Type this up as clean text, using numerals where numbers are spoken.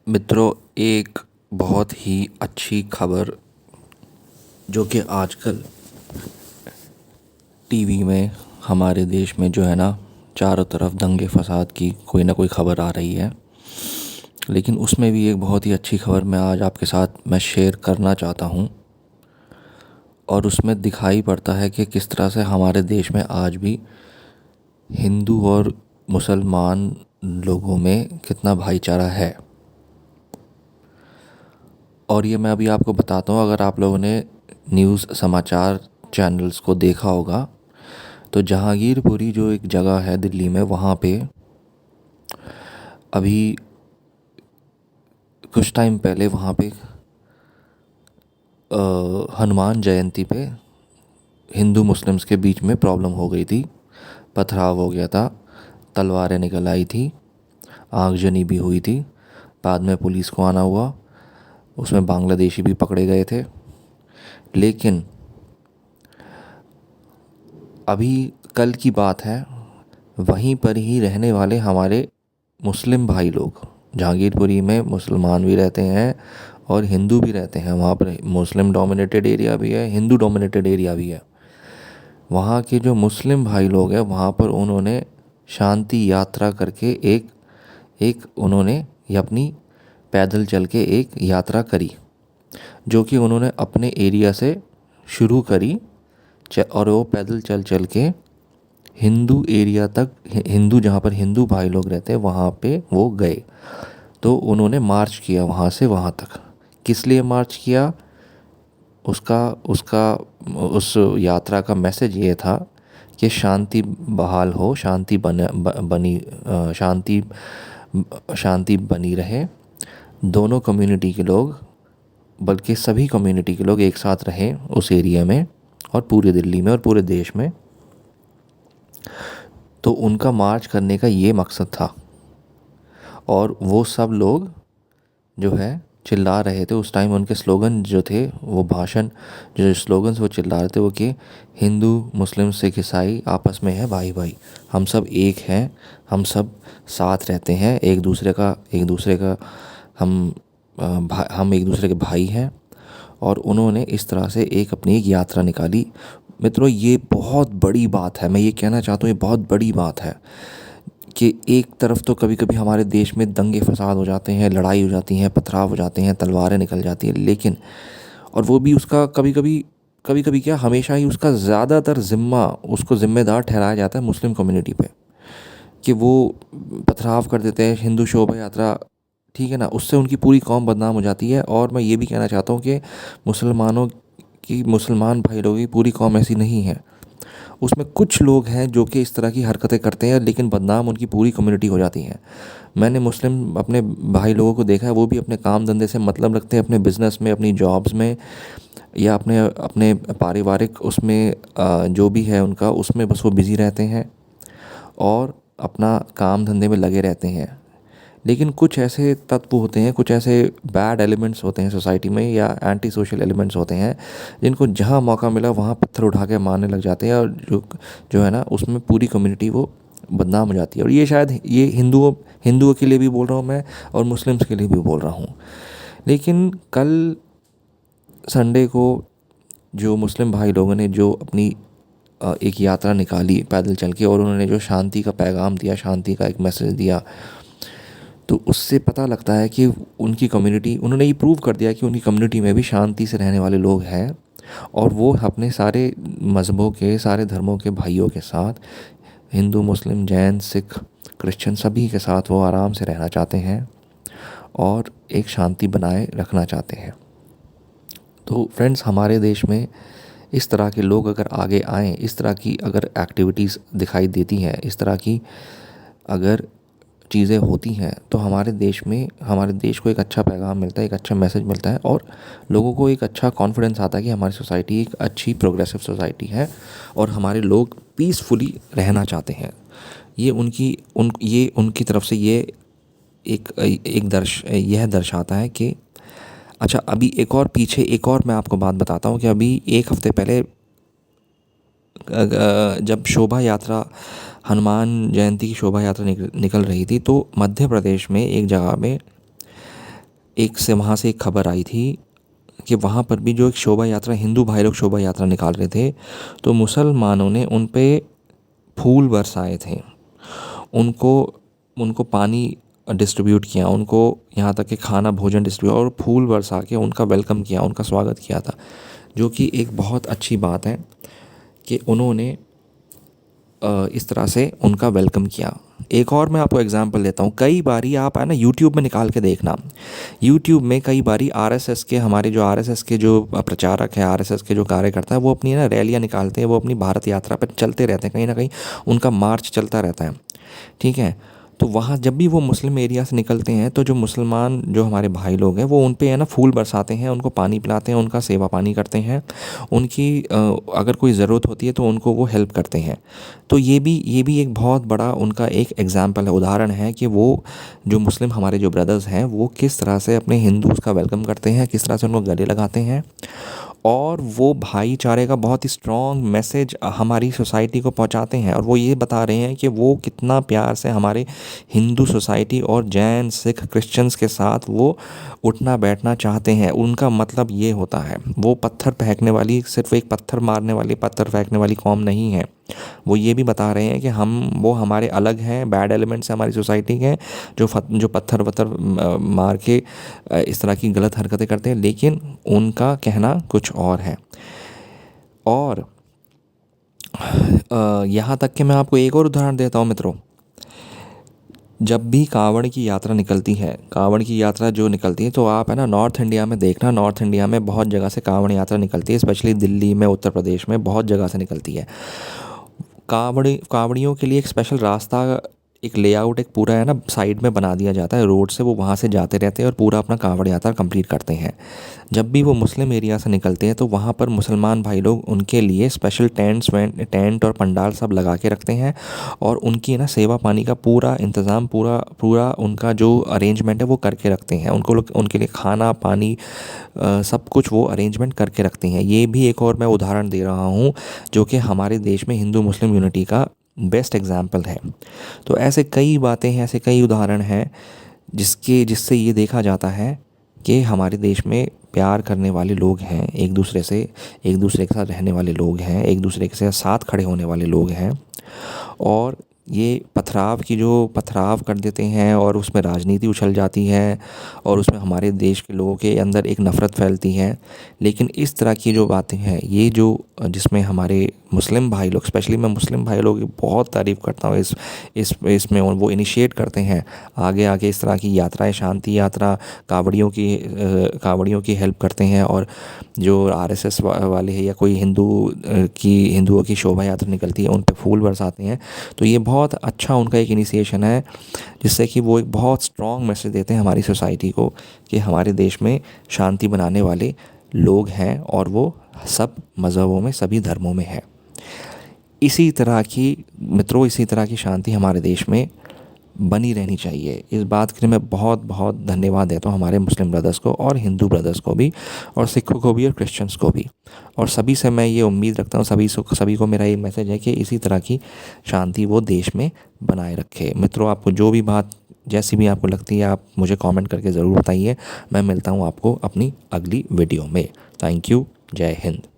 मित्रों, एक बहुत ही अच्छी खबर जो कि आजकल टीवी में हमारे देश में जो है ना, चारों तरफ दंगे फसाद की कोई ना कोई खबर आ रही है। लेकिन उसमें भी एक बहुत ही अच्छी खबर मैं आज आपके साथ मैं शेयर करना चाहता हूँ। और उसमें दिखाई पड़ता है कि किस तरह से हमारे देश में आज भी हिंदू और मुसलमान लोगों में कितना भाईचारा है। और ये मैं अभी आपको बताता हूँ, अगर आप लोगों ने न्यूज़ समाचार चैनल्स को देखा होगा तो जहांगीरपुरी जो एक जगह है दिल्ली में, वहाँ पे अभी कुछ टाइम पहले वहाँ पे हनुमान जयंती पे हिंदू मुस्लिम्स के बीच में प्रॉब्लम हो गई थी, पथराव हो गया था, तलवारें निकल आई थी, आगजनी भी हुई थी। बाद में पुलिस को आना हुआ, उसमें बांग्लादेशी भी पकड़े गए थे। लेकिन अभी कल की बात है, वहीं पर ही रहने वाले हमारे मुस्लिम भाई लोग, जहांगीरपुरी में मुसलमान भी रहते हैं और हिंदू भी रहते हैं। वहाँ पर मुस्लिम डोमिनेटेड एरिया भी है, हिंदू डोमिनेटेड एरिया भी है। वहाँ के जो मुस्लिम भाई लोग हैं, वहाँ पर उन्होंने शांति यात्रा करके एक एक उन्होंने ये अपनी पैदल चल के एक यात्रा करी, जो कि उन्होंने अपने एरिया से शुरू करी। और वो पैदल चल चल के हिंदू एरिया तक, हिंदू जहाँ पर हिंदू भाई लोग रहते हैं वहाँ पे वो गए। तो उन्होंने मार्च किया वहाँ से वहाँ तक। किस लिए मार्च किया? उसका उसका उस यात्रा का मैसेज ये था कि शांति बहाल हो, शांति बनी शांति शांति बनी रहे। दोनों कम्युनिटी के लोग, बल्कि सभी कम्युनिटी के लोग एक साथ रहें उस एरिया में और पूरे दिल्ली में और पूरे देश में। तो उनका मार्च करने का ये मकसद था। और वो सब लोग जो है चिल्ला रहे थे उस टाइम। उनके स्लोगन जो थे, वो भाषण, जो स्लोगन्स वो चिल्ला रहे थे वो कि हिंदू मुस्लिम सिख ईसाई आपस में है भाई भाई, हम सब एक हैं, हम सब साथ रहते हैं, एक दूसरे का हम एक दूसरे के भाई हैं। और उन्होंने इस तरह से एक अपनी एक यात्रा निकाली। मित्रों, ये बहुत बड़ी बात है। मैं ये कहना चाहता हूँ, ये बहुत बड़ी बात है कि एक तरफ तो कभी कभी हमारे देश में दंगे फसाद हो जाते हैं, लड़ाई हो जाती हैं, पथराव हो जाते हैं, तलवारें निकल जाती हैं, लेकिन और वो भी उसका कभी कभी क्या, हमेशा ही उसका ज़्यादातर ज़िम्मा, उसको ज़िम्मेदार ठहराया जाता है मुस्लिम कम्युनिटी पे, कि वो पथराव कर देते हैं हिंदू शोभा यात्रा। ठीक है ना, उससे उनकी पूरी कौम बदनाम हो जाती है। और मैं ये भी कहना चाहता हूँ कि मुसलमानों की, मुसलमान भाई लोगों की पूरी कौम ऐसी नहीं है। उसमें कुछ लोग हैं जो कि इस तरह की हरकतें करते हैं, लेकिन बदनाम उनकी पूरी कम्युनिटी हो जाती है। मैंने मुस्लिम अपने भाई लोगों को देखा है, वो भी अपने काम धंधे से मतलब रखते हैं, अपने बिज़नेस में, अपनी जॉब्स में, या अपने अपने पारिवारिक उसमें जो भी है उनका, उसमें बस वो बिज़ी रहते हैं और अपना काम धंधे में लगे रहते हैं। लेकिन कुछ ऐसे तत्व होते हैं, कुछ ऐसे बैड एलिमेंट्स होते हैं सोसाइटी में, या एंटी सोशल एलिमेंट्स होते हैं, जिनको जहाँ मौका मिला वहाँ पत्थर उठा के मारने लग जाते हैं। और जो जो है ना, उसमें पूरी कम्युनिटी वो बदनाम हो जाती है। और ये शायद ये हिंदुओं के लिए भी बोल रहा हूँ मैं, और मुस्लिम्स के लिए भी बोल रहा हूँ। लेकिन कल संडे को जो मुस्लिम भाई लोगों ने जो अपनी एक यात्रा निकाली पैदल चल के, और उन्होंने जो शांति का पैगाम दिया, शांति का एक मैसेज दिया, तो उससे पता लगता है कि उनकी कम्युनिटी, उन्होंने ये प्रूव कर दिया कि उनकी कम्युनिटी में भी शांति से रहने वाले लोग हैं। और वो अपने सारे मज़हबों के, सारे धर्मों के भाइयों के साथ, हिंदू मुस्लिम जैन सिख क्रिश्चियन, सभी के साथ वो आराम से रहना चाहते हैं और एक शांति बनाए रखना चाहते हैं। तो फ्रेंड्स, हमारे देश में इस तरह के लोग अगर आगे आएँ, इस तरह की अगर एक्टिविटीज़ दिखाई देती हैं, इस तरह की अगर चीज़ें होती हैं, तो हमारे देश में, हमारे देश को एक अच्छा पैगाम मिलता है, एक अच्छा मैसेज मिलता है, और लोगों को एक अच्छा कॉन्फिडेंस आता है कि हमारी सोसाइटी एक अच्छी प्रोग्रेसिव सोसाइटी है और हमारे लोग पीसफुली रहना चाहते हैं। ये उनकी तरफ से ये यह दर्शाता है कि अच्छा, अभी एक और मैं आपको बात बताता हूँ कि अभी एक हफ़्ते पहले जब शोभा यात्रा, हनुमान जयंती की शोभा यात्रा निकल रही थी, तो मध्य प्रदेश में एक जगह में एक से वहाँ से एक खबर आई थी कि वहाँ पर भी जो एक शोभा यात्रा, हिंदू भाई लोग शोभा यात्रा निकाल रहे थे, तो मुसलमानों ने उन पे फूल बरसाए थे, उनको उनको पानी डिस्ट्रीब्यूट किया, उनको यहाँ तक कि खाना भोजन डिस्ट्रीब्यूट और फूल बरसा के उनका वेलकम किया, उनका स्वागत किया था, जो कि एक बहुत अच्छी बात है कि उन्होंने इस तरह से उनका वेलकम किया। एक और मैं आपको एग्जांपल देता हूँ, कई बारी आप है ना यूट्यूब में निकाल के देखना, यूट्यूब में कई बारी आरएसएस के, हमारे जो आरएसएस के जो प्रचारक हैं, आरएसएस के जो कार्यकर्ता हैं, वो अपनी ना रैलियाँ निकालते हैं, वो अपनी भारत यात्रा पर चलते रहते हैं, कहीं ना कहीं उनका मार्च चलता रहता है, ठीक है। तो वहाँ जब भी वो मुस्लिम एरिया से निकलते हैं तो जो मुसलमान जो हमारे भाई लोग हैं वो उन पे है ना फूल बरसाते हैं, उनको पानी पिलाते हैं, उनका सेवा पानी करते हैं, उनकी अगर कोई ज़रूरत होती है तो उनको वो हेल्प करते हैं। तो ये भी एक बहुत बड़ा उनका एक एग्ज़ाम्पल है, उदाहरण है कि वो जो मुस्लिम हमारे जो ब्रदर्स हैं वो किस तरह से अपने हिंदूज़ का वेलकम करते हैं, किस तरह से उनको गले लगाते हैं, और वो भाईचारे का बहुत ही स्ट्रॉन्ग मैसेज हमारी सोसाइटी को पहुंचाते हैं। और वो ये बता रहे हैं कि वो कितना प्यार से हमारे हिंदू सोसाइटी और जैन सिख क्रिश्चियंस के साथ वो उठना बैठना चाहते हैं। उनका मतलब ये होता है, वो पत्थर फेंकने वाली, सिर्फ एक पत्थर मारने वाली, पत्थर फेंकने वाली कौम नहीं है। वो ये भी बता रहे हैं कि वो हमारे अलग हैं, बैड एलिमेंट्स हमारी सोसाइटी के, जो पत्थर वत्थर मार के इस तरह की गलत हरकतें करते हैं, लेकिन उनका कहना कुछ और है। और यहाँ तक कि मैं आपको एक और उदाहरण देता हूँ मित्रों, जब भी कांवड़ की यात्रा निकलती है, कांवड़ की यात्रा जो निकलती है, तो आप है ना नॉर्थ इंडिया में देखना, नॉर्थ इंडिया में बहुत जगह से कांवड़ यात्रा निकलती है, स्पेशली दिल्ली में, उत्तर प्रदेश में बहुत जगह से निकलती है। कांवड़ियों के लिए एक स्पेशल रास्ता, एक लेआउट, एक पूरा है ना साइड में बना दिया जाता है रोड से, वो वहाँ से जाते रहते हैं और पूरा अपना कांवड़ यात्रा कंप्लीट करते हैं। जब भी वो मुस्लिम एरिया से निकलते हैं तो वहाँ पर मुसलमान भाई लोग उनके लिए स्पेशल टेंट और पंडाल सब लगा के रखते हैं, और उनकी ना सेवा पानी का पूरा इंतज़ाम, पूरा उनका जो अरेंजमेंट है वो करके रखते हैं। उनके लिए खाना पानी सब कुछ वो अरेंजमेंट करके रखते हैं। ये भी एक और मैं उदाहरण दे रहा हूँ जो कि हमारे देश में हिंदू मुस्लिम यूनिटी का बेस्ट एग्जाम्पल है। तो ऐसे कई बातें हैं, ऐसे कई उदाहरण हैं जिससे ये देखा जाता है कि हमारे देश में प्यार करने वाले लोग हैं, एक दूसरे के साथ रहने वाले लोग हैं, एक दूसरे के साथ खड़े होने वाले लोग हैं। और ये पथराव कर देते हैं और उसमें राजनीति उछल जाती है और उसमें हमारे देश के लोगों के अंदर एक नफ़रत फैलती है। लेकिन इस तरह की जो बातें हैं, ये जो जिसमें हमारे मुस्लिम भाई लोग, स्पेशली मैं मुस्लिम भाई लोग की बहुत तारीफ़ करता हूँ, इसमें वो इनिशिएट करते हैं आगे आगे इस तरह की यात्राएं, शांति यात्रा, कावड़ियों की हेल्प करते हैं। और जो आरएसएस वाले हैं या कोई हिंदुओं की शोभा यात्रा निकलती है, उन पे फूल बरसाते हैं। तो ये बहुत अच्छा उनका एक इनिशिएशन है, जिससे कि वो एक बहुत स्ट्रॉन्ग मैसेज देते हैं हमारी सोसाइटी को कि हमारे देश में शांति बनाने वाले लोग हैं और वो सब मज़हबों में, सभी धर्मों में है। इसी तरह की शांति हमारे देश में बनी रहनी चाहिए। इस बात के लिए मैं बहुत बहुत धन्यवाद देता हूँ हमारे मुस्लिम ब्रदर्स को और हिंदू ब्रदर्स को भी, और सिखों को भी और क्रिश्चियंस को भी। और सभी से मैं ये उम्मीद रखता हूँ, सभी को मेरा ये मैसेज है कि इसी तरह की शांति वो देश में बनाए रखे। मित्रों, आपको जो भी बात जैसी भी आपको लगती है, आप मुझे कमेंट करके ज़रूर बताइए। मैं मिलता हूँ आपको अपनी अगली वीडियो में। Thank you. जय हिंद।